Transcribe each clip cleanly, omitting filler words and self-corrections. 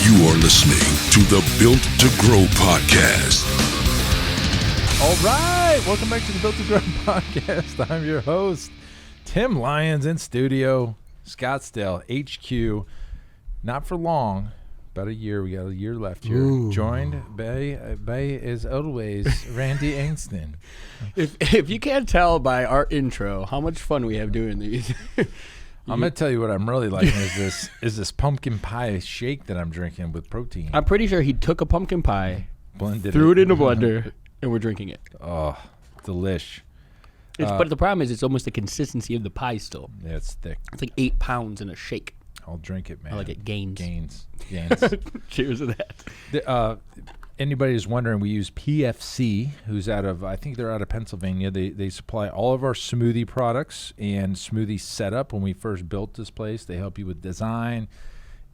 You are listening to the Built to Grow podcast. All right, welcome back to the Built to Grow podcast. I'm your host, Tim Lyons, in studio, Scottsdale, HQ. Not for long, about a year. We got a year left here. Ooh. Joined by, as always, Randy Angston. If you can't tell by our intro how much fun we have doing these. I'm going to tell you what I'm really liking is this pumpkin pie shake that I'm drinking with protein. I'm pretty sure he took a pumpkin pie, Blended threw it in a blender, and we're drinking it. Oh, delish. But the problem is it's almost the consistency of the pie still. Yeah, it's thick. It's like 8 pounds in a shake. I'll drink it, man. I like it gains. Gains. Cheers to that. Anybody who's wondering, we use PFC, who's I think they're out of Pennsylvania. They supply all of our smoothie products and smoothie setup. When we first built this place, they help you with design.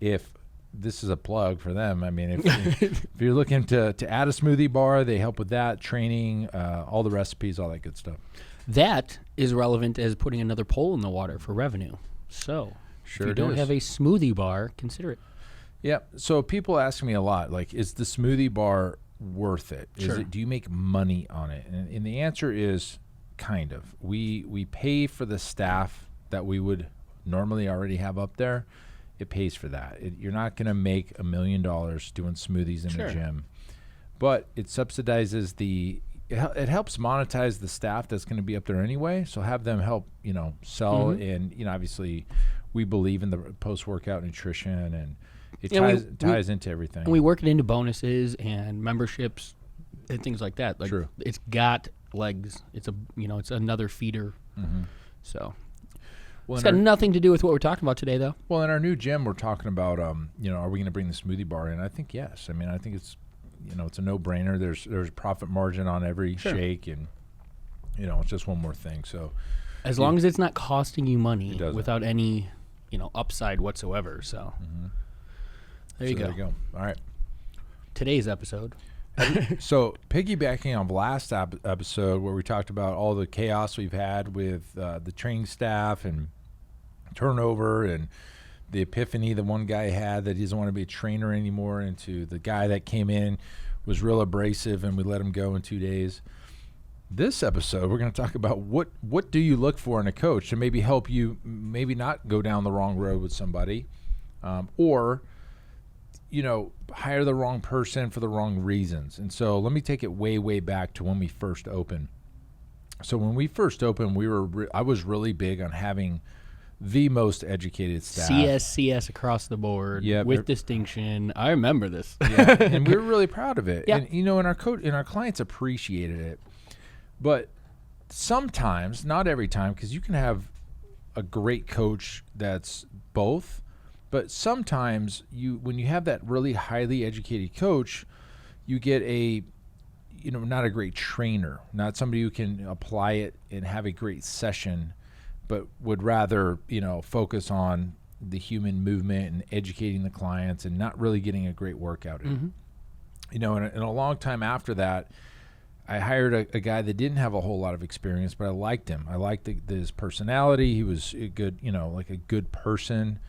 If this is a plug for them, I mean, if you're looking to add a smoothie bar, they help with that, training, all the recipes, all that good stuff. That is relevant as putting another pole in the water for revenue. So Sure if you it don't is. have a smoothie bar, consider it. Yeah. So people ask me a lot, like, is the smoothie bar worth it? Sure. Do you make money on it? And the answer is kind of. We pay for the staff that we would normally already have up there. It pays for that. You're not going to make $1 million doing smoothies in a gym, but it subsidizes it helps monetize the staff that's going to be up there anyway. So have them help, sell, and obviously we believe in the post-workout nutrition, and it ties into everything. And we work it into bonuses and memberships and things like that. Like, True. It's got legs. It's it's another feeder. Mm-hmm. So Well, it's got nothing to do with what we're talking about today, though. Well, in our new gym, we're talking about, are we going to bring the smoothie bar in? I think yes. I mean, I think it's, it's a no-brainer. There's profit margin on every shake, and it's just one more thing. So As long as it's not costing you money doesn't. without any, upside whatsoever. So there you go. There you go. All right. Today's episode. So piggybacking on last episode where we talked about all the chaos we've had with the training staff and turnover and the epiphany the one guy had that he doesn't want to be a trainer anymore, into the guy that came in was real abrasive and we let him go in 2 days. This episode, we're going to talk about what do you look for in a coach to maybe help you maybe not go down the wrong road with somebody, or hire the wrong person for the wrong reasons. And so let me take it way back to when we first opened. So when we first opened, I was really big on having the most educated staff. CS across the board with distinction. I remember this. Yeah, and we were really proud of it. Yeah. And and our clients appreciated it. But sometimes, not every time, because you can have a great coach that's both, but sometimes when you have that really highly educated coach, you get not a great trainer, not somebody who can apply it and have a great session, but would rather, focus on the human movement and educating the clients and not really getting a great workout in. And a long time after that, I hired a guy that didn't have a whole lot of experience, but I liked him. I liked his personality. He was a good, like a good person,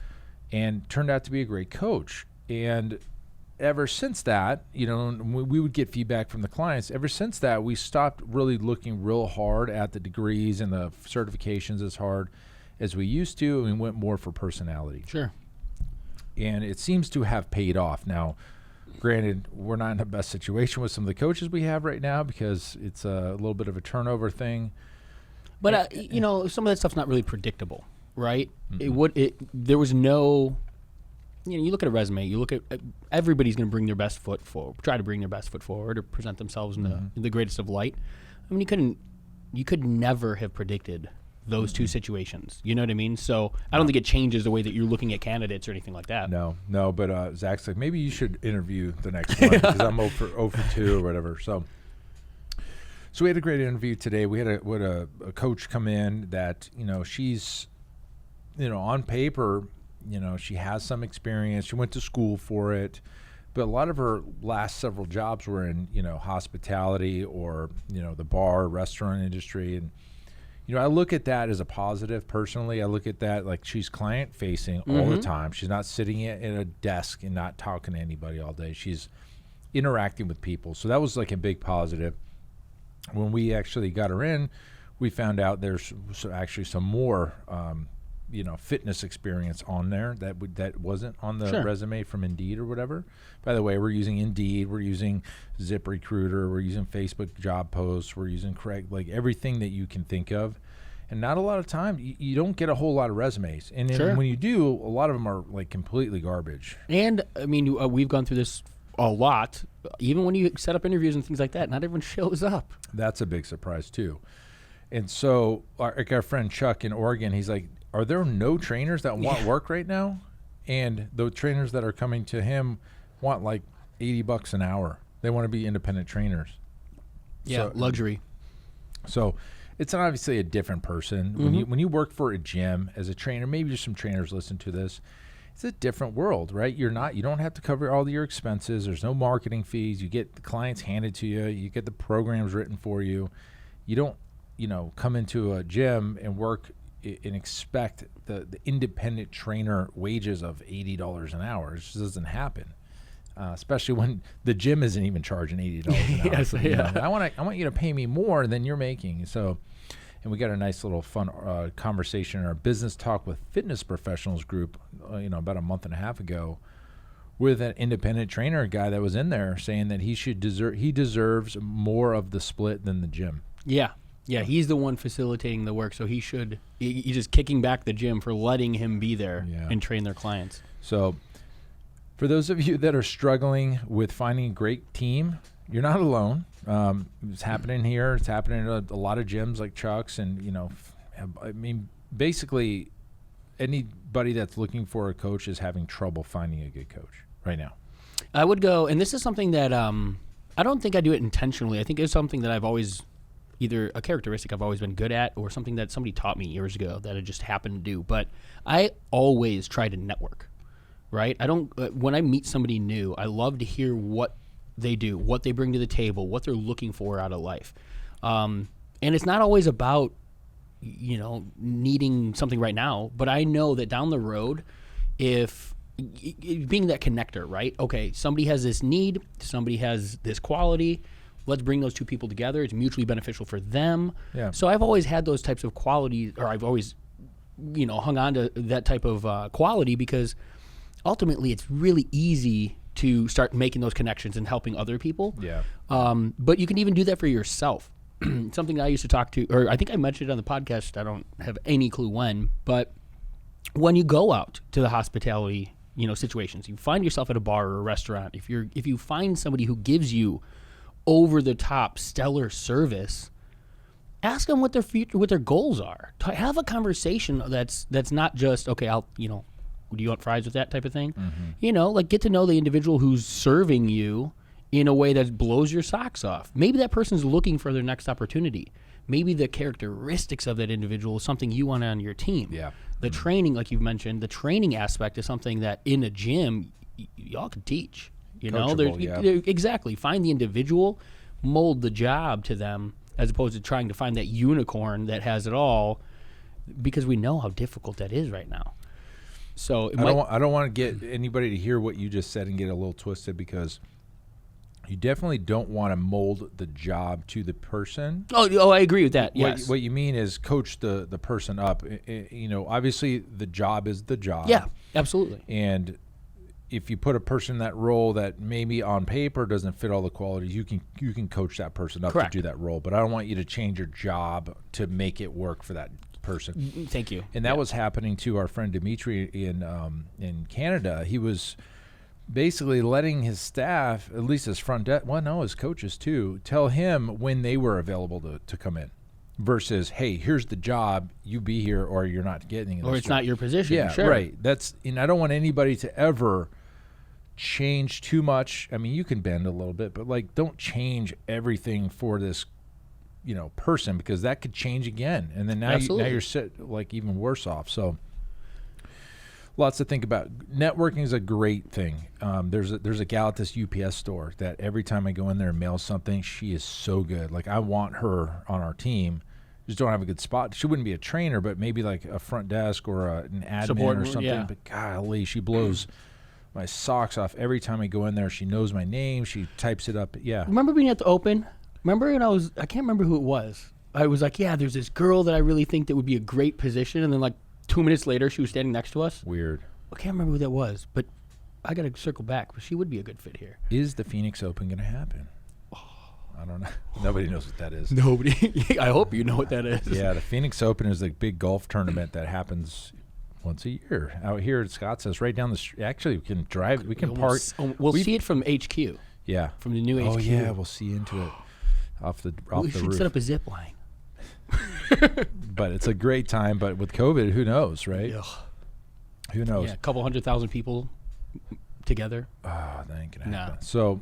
and turned out to be a great coach. And ever since that, we would get feedback from the clients. Ever since that, we stopped really looking real hard at the degrees and the certifications as hard as we used to, and we went more for personality. Sure. And it seems to have paid off. Now, granted, we're not in the best situation with some of the coaches we have right now because it's a little bit of a turnover thing. But some of that stuff's not really predictable, right? There was no. You look at a resume. You look at everybody's going to bring their best foot forward, try to bring their best foot forward, or present themselves in the greatest of light. I mean, you could never have predicted those two situations. You know what I mean? So I don't think it changes the way that you're looking at candidates or anything like that. No. But Zach's like, maybe you should interview the next one because I'm 0 for 2 or whatever. So we had a great interview today. We had a coach come in that she's on paper she has some experience. She went to school for it, but a lot of her last several jobs were in hospitality or the bar restaurant industry, and I look at that as a positive personally. I look at that like she's client facing all the time. She's not sitting at a desk and not talking to anybody all day. She's interacting with people. So that was like a big positive. When we actually got her in, we found out there's actually some more, fitness experience on there that wasn't on the resume from Indeed or whatever. By the way, we're using Indeed, we're using ZipRecruiter, we're using Facebook job posts, we're using like everything that you can think of. And not a lot of time, you don't get a whole lot of resumes. And then when you do, a lot of them are like completely garbage. And I mean, we've gone through this a lot. Even when you set up interviews and things like that, not everyone shows up. That's a big surprise too. And so our friend Chuck in Oregon, he's like, are there no trainers that want work right now? And the trainers that are coming to him want like $80 an hour. They want to be independent trainers. Yeah, so, luxury. So it's obviously a different person. When you work for a gym as a trainer, maybe just some trainers listen to this. It's a different world, right? You don't have to cover all of your expenses. There's no marketing fees. You get the clients handed to you. You get the programs written for you. You don't, come into a gym and work and expect the independent trainer wages of $80 an hour. It just doesn't happen, especially when the gym isn't even charging $80 an hour. Yes, yeah. I want you to pay me more than you're making. So, and we got a nice little fun conversation in our business talk with fitness professionals group, about a month and a half ago, with an independent trainer guy that was in there saying that he deserves more of the split than the gym. Yeah. Yeah, he's the one facilitating the work, so he's just kicking back the gym for letting him be there and train their clients. So for those of you that are struggling with finding a great team, you're not alone. It's happening here. It's happening at a lot of gyms like Chuck's. And, basically anybody that's looking for a coach is having trouble finding a good coach right now. I would go, and this is something that I don't think I do it intentionally. I think it's something that I've always either a characteristic I've always been good at or something that somebody taught me years ago that I just happened to do. But I always try to network, right? When I meet somebody new, I love to hear what they do, what they bring to the table, what they're looking for out of life. And it's not always about, needing something right now, but I know that down the road, if being that connector, right? Okay, somebody has this need, somebody has this quality. Let's bring those two people together. It's mutually beneficial for them. Yeah. So I've always had those types of qualities, or I've always, hung on to that type of quality because ultimately it's really easy to start making those connections and helping other people. Yeah. But you can even do that for yourself. Something I used to talk to, or I think I mentioned it on the podcast, I don't have any clue when, but when you go out to the hospitality, situations, you find yourself at a bar or a restaurant, if you find somebody who gives you over the top stellar service, ask them what their goals are. Have a conversation that's not just, okay, do you want fries with that type of thing? Mm-hmm. Get to know the individual who's serving you in a way that blows your socks off. Maybe that person's looking for their next opportunity. Maybe the characteristics of that individual is something you want on your team. Yeah. The training, like you've mentioned, the training aspect is something that in a gym, y'all can teach. Exactly. Find the individual, mold the job to them, as opposed to trying to find that unicorn that has it all, because we know how difficult that is right now. So I don't want to get anybody to hear what you just said and get a little twisted, because you definitely don't want to mold the job to the person. Oh, I agree with that. Yes. What you mean is coach the person up. Obviously the job is the job. Yeah, absolutely. And if you put a person in that role that maybe on paper doesn't fit all the qualities, you can coach that person up Correct. to do that role. But I don't want you to change your job to make it work for that person. Thank you. And that was happening to our friend Dimitri in Canada. He was basically letting his staff, at least his front desk, his coaches too, tell him when they were available to come in, versus, hey, here's the job, you be here or you're not getting it. Or it's not your position. Yeah, sure. Right. And I don't want anybody to ever change too much. I mean, you can bend a little bit, but don't change everything for this, person, because that could change again. And then now you're even worse off. So lots to think about. Networking is a great thing. There's a gal at this UPS store that every time I go in there and mail something, she is so good. I want her on our team. just don't have a good spot. She wouldn't be a trainer, but maybe like a front desk or an admin Support, or something. yeah. But golly, she blows my socks off every time I go in there. She knows my name. She types it up. Yeah. Remember being at the Open? Remember, and I can't remember who it was. I was like, yeah, there's this girl that I really think that would be a great position. And then like 2 minutes later, she was standing next to us. Weird. I can't remember who that was, but I got to circle back. But she would be a good fit here. Is the Phoenix Open going to happen? I don't know. Nobody knows what that is. Nobody. I hope you know what that is. Yeah, the Phoenix Open is a big golf tournament that happens once a year out here at Scott says right down the street. Actually, we can drive. We can park. We'll see it from HQ. Yeah, from the new HQ. Oh yeah, we'll see into it off the We roof. should set up a zip line. But it's a great time. But with COVID, who knows, right? Ugh. Who knows? Yeah, a couple 100,000 people together. Oh, that ain't gonna happen. No. So,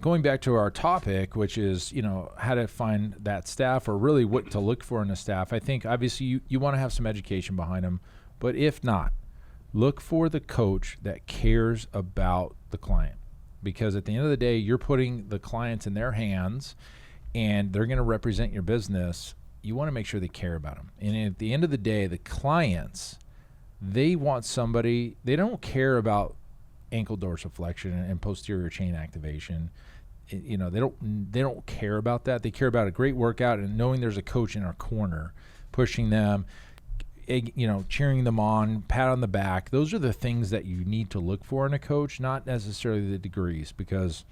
going back to our topic, which is how to find that staff or really what to look for in a staff. I think obviously you want to have some education behind them, but if not, look for the coach that cares about the client, because at the end of the day, you're putting the clients in their hands, and they're going to represent your business. You want to make sure they care about them, and at the end of the day, the clients, they want somebody. They don't care about ankle dorsiflexion and posterior chain activation. They don't care about that. They care about a great workout and knowing there's a coach in our corner pushing them, cheering them on, pat on the back. Those are the things that you need to look for in a coach, not necessarily the degrees, because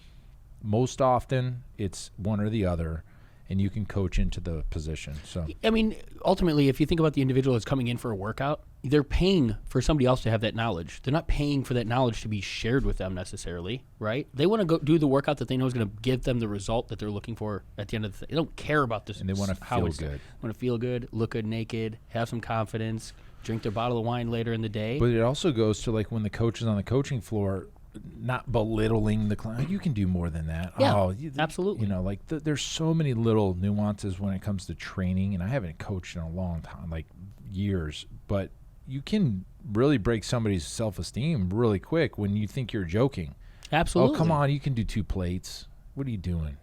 most often it's one or the other, and you can coach into the position. So I mean, ultimately, if you think about the individual that's coming in for a workout, they're paying for somebody else to have that knowledge. They're not paying for that knowledge to be shared with them necessarily, right? They want to go do the workout that they know is going to give them the result that they're looking for at the end of the thing. They don't care about this. And they want to feel good. They want to feel good, look good naked, have some confidence, drink their bottle of wine later in the day. But it also goes to like when the coach is on the coaching floor, not belittling the client. You can do more than that. Yeah, absolutely. There's so many little nuances when it comes to training, and I haven't coached in a long time, like years, but you can really break somebody's self-esteem really quick when you think you're joking. Absolutely. Oh, come on, you can do 2 plates. What are you doing?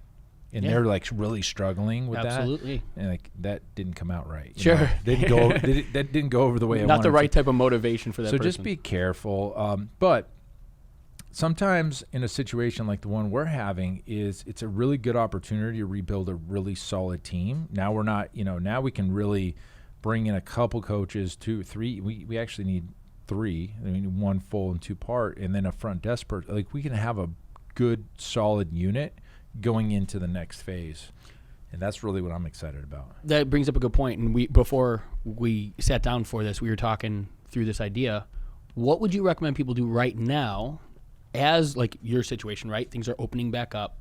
And they're like really struggling with that. Absolutely. And like that didn't come out right. Sure. That didn't go over the way I wanted. Not the right type of motivation for that person. So just be careful. But sometimes in a situation like the one we're having, it's a really good opportunity to rebuild a really solid team. Now we're not, now we can really bring in a couple coaches, 2, 3. We actually need 3. I mean, 1 full and 2 part, and then a front desk person. Like we can have a good solid unit going into the next phase. And that's really what I'm excited about. That brings up a good point. And before we sat down for this, we were talking through this idea. What would you recommend people do right now as like your situation, right? Things are opening back up.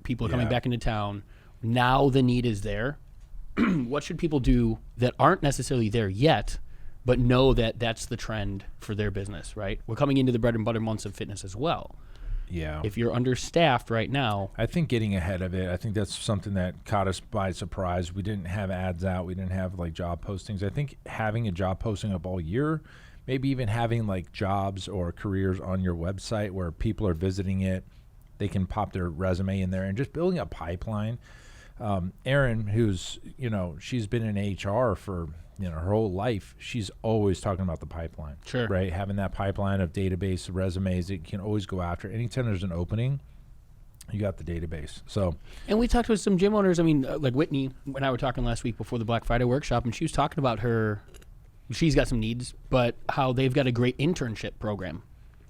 People are coming back into town. Now the need is there. What should people do that aren't necessarily there yet, but know that that's the trend for their business, right? We're coming into the bread and butter months of fitness as well. Yeah. If you're understaffed right now. I think getting ahead of it, I think that's something that caught us by surprise. We didn't have ads out. We didn't have like job postings. I think having a job posting up all year, maybe even having like jobs or careers on your website where people are visiting it, they can pop their resume in there and just building a pipeline. Erin, who's, she's been in HR for, her whole life. She's always talking about the pipeline. Sure. Right? Having that pipeline of database resumes, it can always go after. Anytime there's an opening, you got the database. So, and we talked with some gym owners. I mean, like Whitney and I were talking last week before the Black Friday workshop, and she was talking about she's got some needs, but how they've got a great internship program.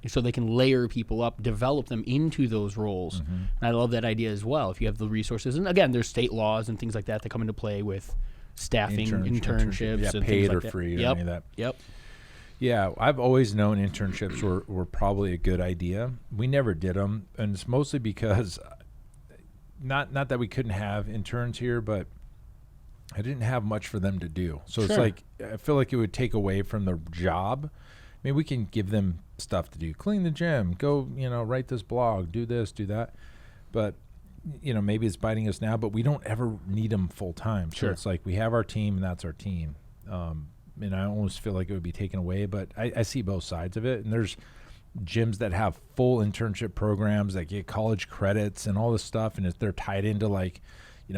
So they can layer people up, develop them into those roles. Mm-hmm. And I love that idea as well. If you have the resources, and again, there's state laws and things like that come into play with staffing, internships, yeah, and paid things like or free, that. or any of that. Yep. Yeah, I've always known internships were probably a good idea. We never did them, and it's mostly because not that we couldn't have interns here, but I didn't have much for them to do. So It's like I feel like it would take away from the job. I mean, we can give them stuff to do. Clean the gym. Go, write this blog. Do this, do that. But, maybe it's biting us now, but we don't ever need them full time. So it's like we have our team, and that's our team. And I almost feel like it would be taken away. But I see both sides of it. And there's gyms that have full internship programs that get college credits and all this stuff. And if they're tied into like,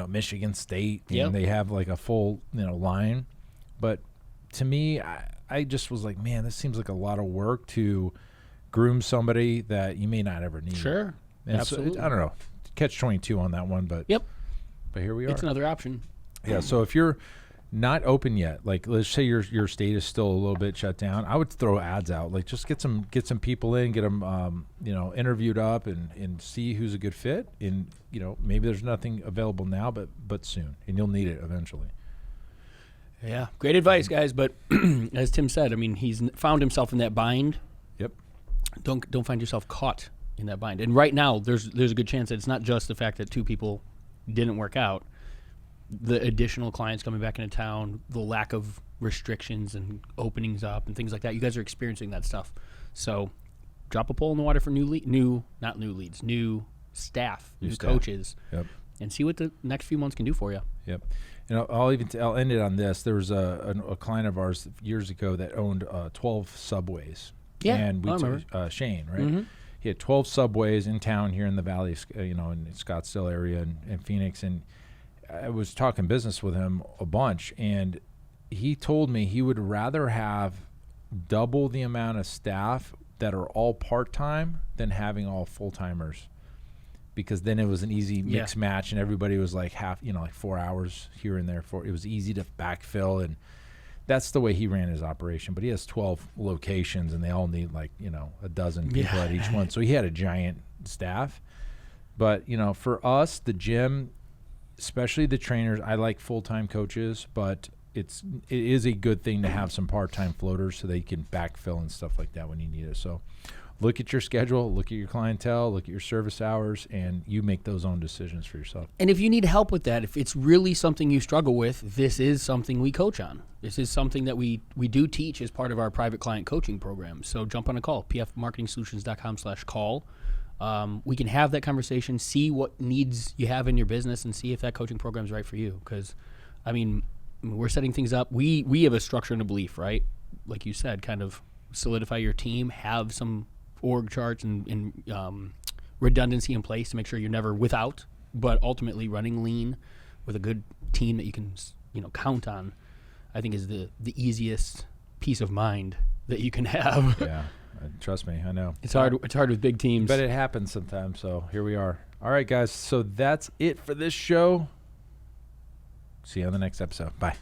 Michigan State, Yep. and they have like a full, line. But to me, I just was like, man, this seems like a lot of work to groom somebody that you may not ever need. Sure. And Absolutely. I don't know, catch-22 on that one, but Yep. But here we are. It's another option. Yeah. So if you're not open yet, like let's say your state is still a little bit shut down, I would throw ads out. Like just get some people in, get them interviewed up, and see who's a good fit. And maybe there's nothing available now, but soon, and you'll need it eventually. Yeah. Great advice, guys. But as Tim said, I mean, he's found himself in that bind. Yep. Don't find yourself caught in that bind. And right now, there's a good chance that it's not just the fact that 2 people didn't work out. The additional clients coming back into town, the lack of restrictions and openings up and things like that. You guys are experiencing that stuff. So drop a pole in the water for new staff, new coaches, Yep. and see what the next few months can do for you. Yep. And I'll end it on this. There was a client of ours years ago that owned 12 Subways. Yeah, And I remember. Shane, right? Mm-hmm. He had 12 Subways in town here in the Valley, in Scottsdale area and Phoenix. And I was talking business with him a bunch, and he told me he would rather have double the amount of staff that are all part-time than having all full-timers, because then it was an easy mix match, and everybody was like like 4 hours here and there. It was easy to backfill, and that's the way he ran his operation. But he has 12 locations, and they all need a dozen people at each one. So he had a giant staff. But for us, the gym, especially the trainers, I like full-time coaches, but it is a good thing to have some part-time floaters so they can backfill and stuff like that when you need it. So look at your schedule, look at your clientele, look at your service hours, and you make those own decisions for yourself. And if you need help with that, if it's really something you struggle with, this is something we coach on. This is something that we do teach as part of our private client coaching program. So jump on a call, pfmarketingsolutions.com/call. We can have that conversation, see what needs you have in your business, and see if that coaching program is right for you. Because, I mean, we're setting things up. We have a structure and a belief, right? Like you said, kind of solidify your team, have some org charts and redundancy in place to make sure you're never without, but ultimately running lean with a good team that you can count on, I think is the easiest peace of mind that you can have. Yeah. Trust me, I know. It's hard with big teams. But it happens sometimes, so here we are. All right, guys, so that's it for this show. See you on the next episode. Bye.